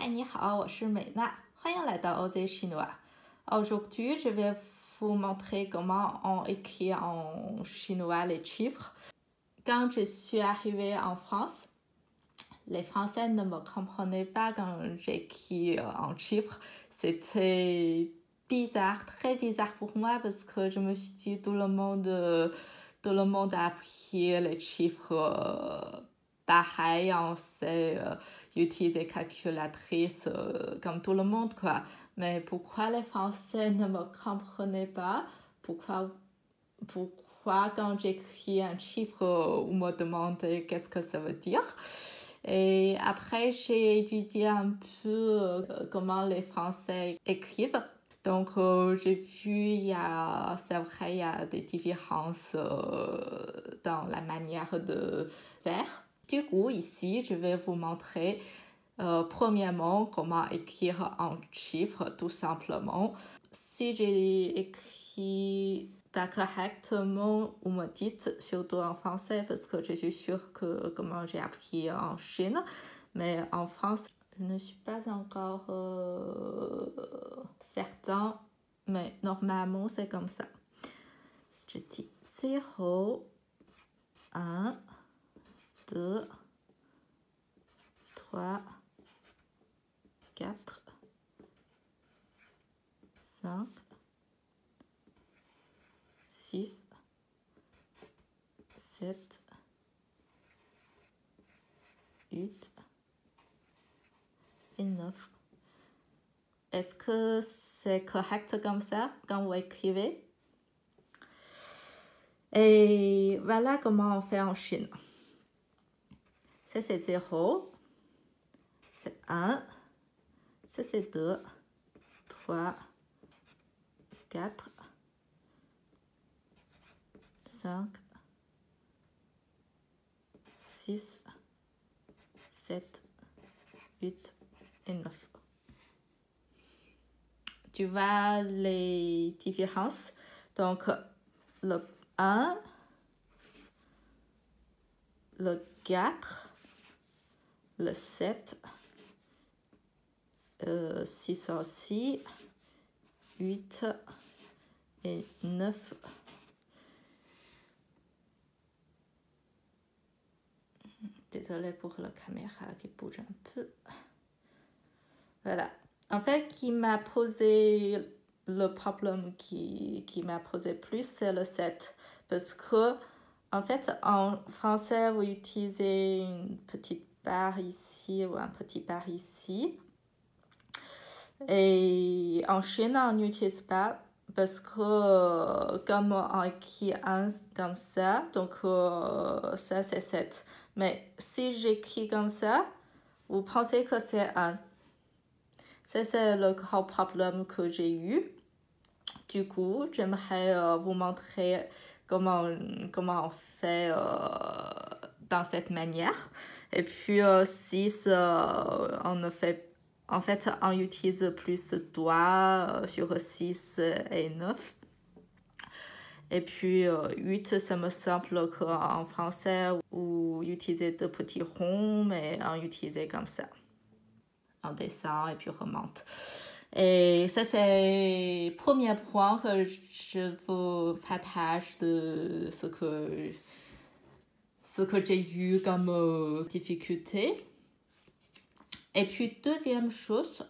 你好，我是美娜，欢迎来到 OZ Chinois. Aujourd'hui, je vais vous montrer comment on écrit en chinois les chiffres. Quand je suis arrivée en France, les Français ne me comprenaient pas quand j'écris en chiffres. C'était bizarre, très bizarre pour moi parce que je me suis dit tout le monde a appris les chiffres pareil, on sait utiliser calculatrice comme tout le monde, quoi. Mais pourquoi les Français ne me comprenaient pas? Pourquoi quand j'écris un chiffre, on me demande qu'est-ce que ça veut dire? Et après, j'ai étudié un peu comment les Français écrivent. Donc, j'ai vu, c'est vrai, il y a des différences dans la manière de faire. Du coup, ici, je vais vous montrer premièrement comment écrire en chiffres, tout simplement. Si j'ai écrit pas correctement, vous me dites, surtout en français, parce que je suis sûre que comment j'ai appris en Chine. Mais en France, je ne suis pas encore certain, mais normalement, c'est comme ça. Je dis 0, 1, 2, 3, 4, 5, 6, 7, 8 et 9. Est-ce que c'est correct comme ça quand vous écrivez? Et voilà comment on fait en Chine. Ça c'est 0, c'est 1, ça c'est 2, 3, 4, 5, 6, 7, 8 et 9. Tu vois les différences. Donc, le 1, le 4, le 7, 6 aussi, 8 et 9. Désolée pour la caméra qui bouge un peu. Voilà. En fait, qui m'a posé le problème qui m'a posé plus, c'est le 7. Parce que, en fait, en français, vous utilisez une petite barre ici ou un petit barre ici. Et en Chine, on n'utilise pas parce que comme on écrit 1 comme ça, donc ça c'est 7. Mais si j'écris comme ça, vous pensez que c'est 1. Ça, c'est le grand problème que j'ai eu. Du coup, j'aimerais vous montrer comment on fait dans cette manière. Et puis, 6, on ne fait... En fait, on utilise plus doigts sur 6 et 9. Et puis, 8, ça me semble qu'en français, vous utilisez de petits ronds, mais on utilisait comme ça. On descend et puis remonte. Et ça, c'est le premier point que je vous partage de ce que j'ai eu comme difficulté. Et puis, deuxième chose,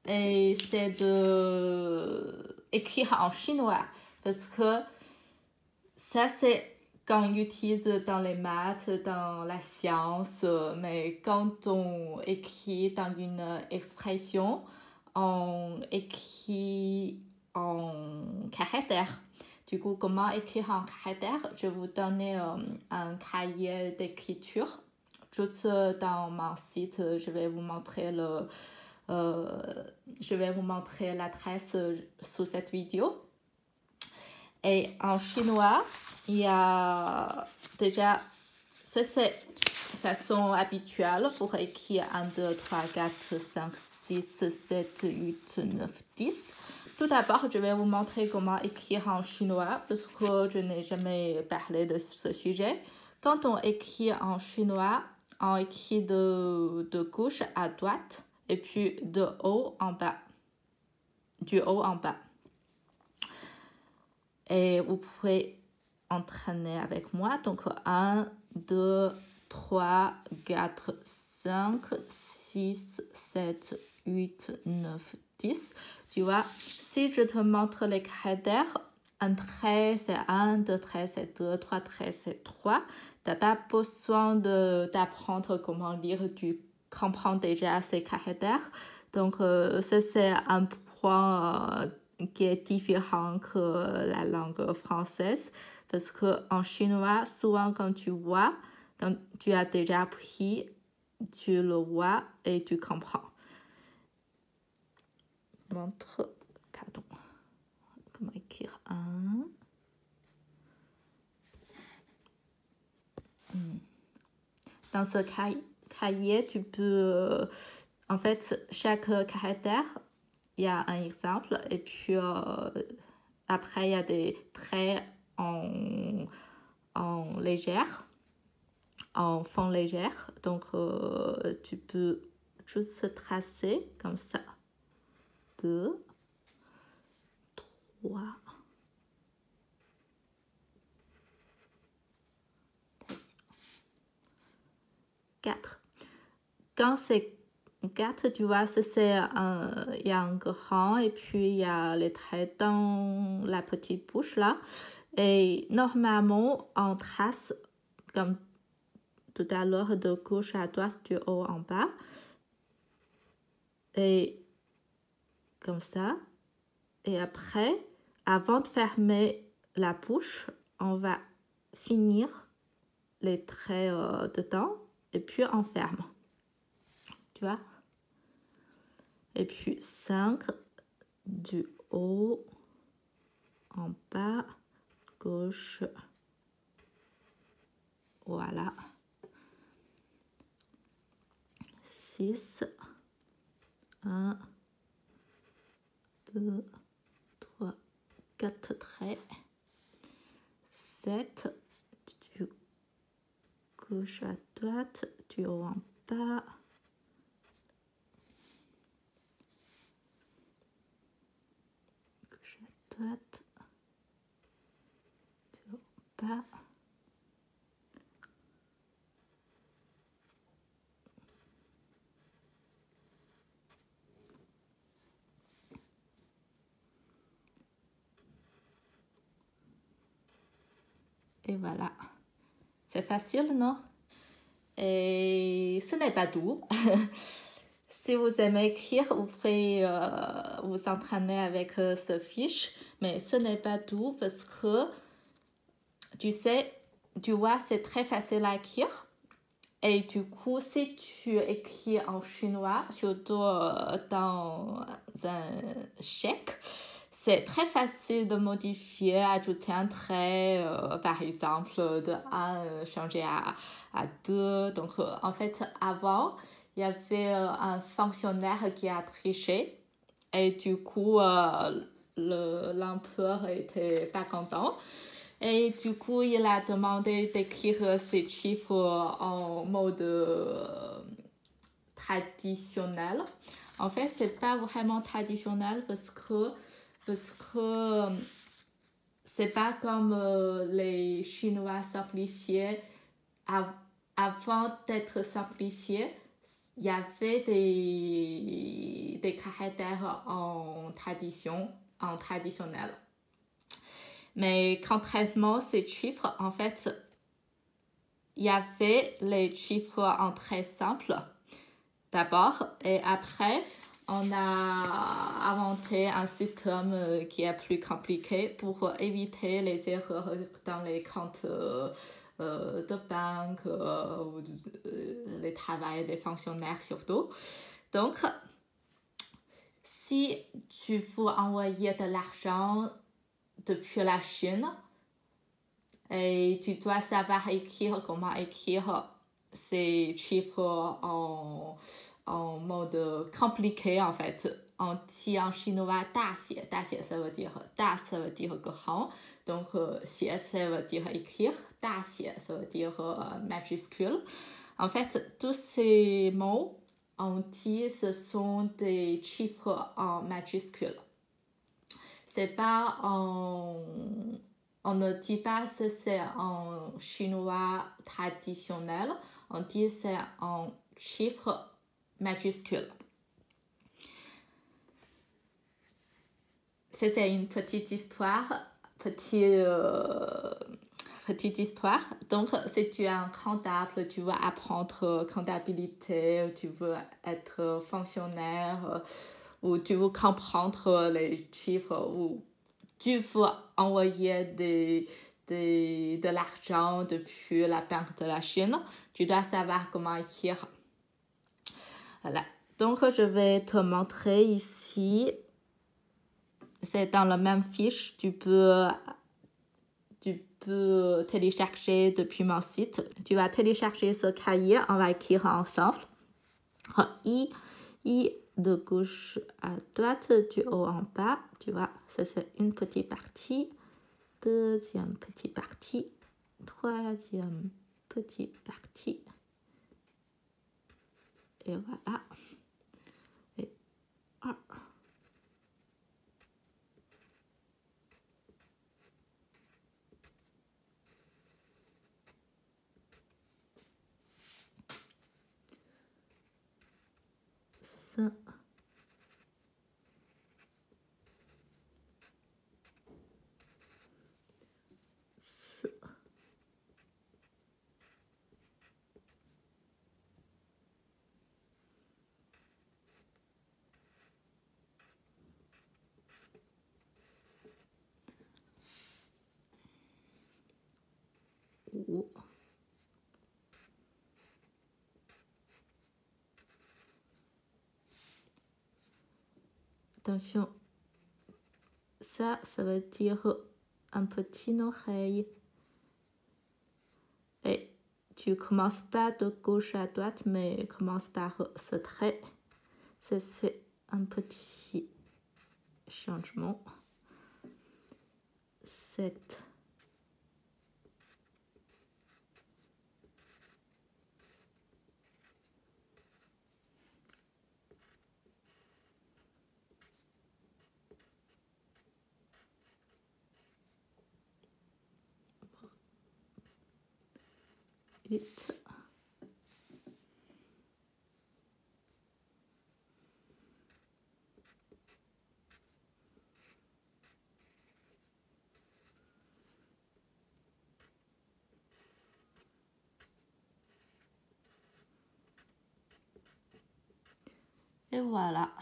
c'est d'écrire en chinois. Parce que ça, c'est quand on utilise dans les maths, dans la science, mais quand on écrit dans une expression, on écrit en caractère. Du coup, comment écrire en caractère? Je vais vous donner un cahier d'écriture. Juste dans mon site, je vais vous montrer l'adresse sous cette vidéo. Et en chinois, il y a déjà, ça c'est la façon habituelle pour écrire 1, 2, 3, 4, 5, 6, 7, 8, 9, 10. Tout d'abord, je vais vous montrer comment écrire en chinois parce que je n'ai jamais parlé de ce sujet. Quand on écrit en chinois, on écrit de gauche à droite et puis de haut en bas. Du haut en bas. Et vous pouvez entraîner avec moi. Donc 1, 2, 3, 4, 5, 6, 7, 8, 9, 10. Tu vois, si je te montre les caractères, un trait c'est 1, 2 traits c'est 2, 3 traits c'est 3. Tu n'as pas besoin d'apprendre comment lire, tu comprends déjà ces caractères. Donc ça c'est un point qui est différent que la langue française. Parce qu'en chinois, souvent quand tu vois, quand tu as déjà appris, tu le vois et tu comprends. Pardon. Comment écrire 1. Dans ce cahier, tu peux... en fait, chaque caractère, il y a un exemple. Et puis, après, il y a des traits en légère, en fond légère. Donc, tu peux juste tracer comme ça. 2, 3, 4. Quand c'est 4, tu vois, il y a un grand et puis il y a les traits dans la petite bouche là. Et normalement, on trace comme tout à l'heure de gauche à droite, du haut en bas. Et comme ça. Et après, avant de fermer la bouche, on va finir les traits dedans et puis on ferme. Tu vois? Et puis 5 du haut en bas, gauche. Voilà. 6, 1, 2, 3, 4 traits. 7 du gauche à droite, du haut en bas. Gauche à droite, du haut en bas. Et voilà. C'est facile, non? Et ce n'est pas tout. Si vous aimez écrire, vous pouvez vous entraîner avec ce fiche. Mais ce n'est pas tout parce que, tu sais, tu vois, c'est très facile à écrire. Et du coup, si tu écris en chinois, surtout dans un chèque, c'est très facile de modifier, ajouter un trait, par exemple, de 1 changer à 2. Donc, en fait, avant, il y avait un fonctionnaire qui a triché. Et du coup, l'empereur n'était pas content. Et du coup, il a demandé d'écrire ces chiffres en mode traditionnel. En fait, c'est pas vraiment traditionnel parce que c'est pas comme les Chinois simplifiés. Avant d'être simplifié, il y avait des caractères en traditionnel. Mais contrairement à ces chiffres, en fait, il y avait les chiffres en très simple d'abord et après, on a inventé un système qui est plus compliqué pour éviter les erreurs dans les comptes de banque ou les travails des fonctionnaires surtout. Donc, si tu veux envoyer de l'argent depuis la Chine et tu dois savoir comment écrire ces chiffres en mode compliqué en fait. On dit en chinois 大写 ça veut dire 大 ça veut dire grand, donc 写 ça veut dire écrire, 大写 ça veut dire majuscule. En fait, tous ces mots entiers, ce sont des chiffres en majuscules. C'est pas on ne dit pas que c'est en chinois traditionnel, on dit c'est en chiffres majuscules. C'est une petite histoire, petite histoire. Donc, si tu es un comptable, tu veux apprendre comptabilité, tu veux être fonctionnaire, ou tu veux comprendre les chiffres, ou tu veux envoyer de l'argent depuis la Banque de la Chine, tu dois savoir comment écrire. Voilà. Donc, je vais te montrer ici. C'est dans la même fiche. Tu peux télécharger depuis mon site. Tu vas télécharger ce cahier. On va écrire ensemble. I de gauche à droite, du haut en bas. Tu vois, ça c'est une petite partie. Deuxième petite partie. Troisième petite partie. Et voilà. Et 1. Ça. Attention, ça veut dire un petit oreille. Et tu commences pas de gauche à droite, mais commence par ce trait. C'est un petit changement. 7. 8. Et voilà.